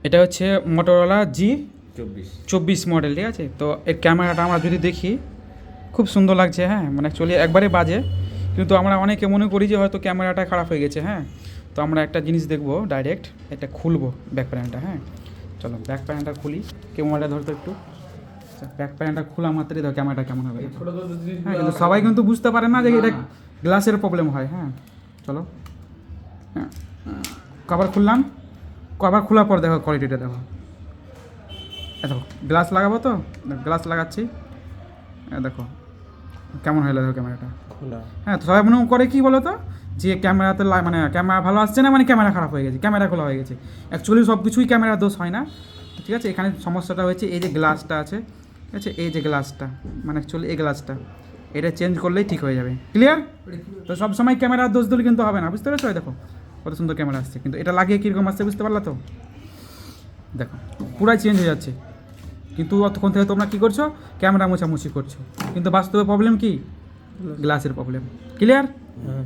এটা হচ্ছে Motorola G24 24 model, ঠিক আছে। তো এর ক্যামেরাটা আমরা যদি দেখি খুব সুন্দর লাগছে, হ্যাঁ, মানে অ্যাকচুয়ালি একবারে বাজে, কিন্তু আমরা অনেকে মনে করি যে হয়তো ক্যামেরাটা খারাপ হয়ে গেছে, হ্যাঁ। তো আমরা একটা জিনিস দেখবো, ডাইরেক্ট এটা খুলবো ব্যাক প্যানেলটা, হ্যাঁ। চলো ব্যাক প্যানেলটা খুলি, কেউ মোবাইলটা ধরতো একটু। ব্যাক প্যানেলটা খোলা মাত্রই দেখো ক্যামেরাটা কেমন হবে। হ্যাঁ, কিন্তু সবাই কিন্তু বুঝতে পারে না যে এটা গ্লাসের প্রবলেম হয়, হ্যাঁ। চলো, হ্যাঁ, কভার খুললাম, কভার খোলার পর দেখো কোয়ালিটিটা দেখো। দেখো গ্লাস লাগাবো, তো গ্লাস লাগাচ্ছি, দেখো কেমন হলো দেখো ক্যামেরাটা। খোলা। হ্যাঁ, তো সবাই মনে করে কী বলো তো, যে ক্যামেরাতে মানে ক্যামেরা ভালো আসছে না, মানে ক্যামেরা খারাপ হয়ে গেছে, ক্যামেরা খোলা হয়ে গেছে। অ্যাকচুয়ালি সব কিছুই ক্যামেরার দোষ হয় না, ঠিক আছে। এখানে সমস্যাটা হয়েছে এই যে গ্লাসটা আছে, ঠিক আছে, এই যে গ্লাসটা, মানে অ্যাকচুয়ালি এই গ্লাসটা, এটা চেঞ্জ করলেই ঠিক হয়ে যাবে, ক্লিয়ার। তো সব সময় ক্যামেরার দোষ দিলে কিন্তু হবে না, বুঝতে পেরেছো? দেখো কত সুন্দর ক্যামেরা আসছে, কিন্তু এটা লাগিয়ে কীরকম আসছে বুঝতে পারলা তো? দেখো পুরাই চেঞ্জ হয়ে যাচ্ছে, কিন্তু অতক্ষণ থেকে তোমরা কী করছো, ক্যামেরা মোছামুছি করছো, কিন্তু বাস্তবে প্রবলেম কি, গ্লাসের প্রবলেম, ক্লিয়ার। হ্যাঁ।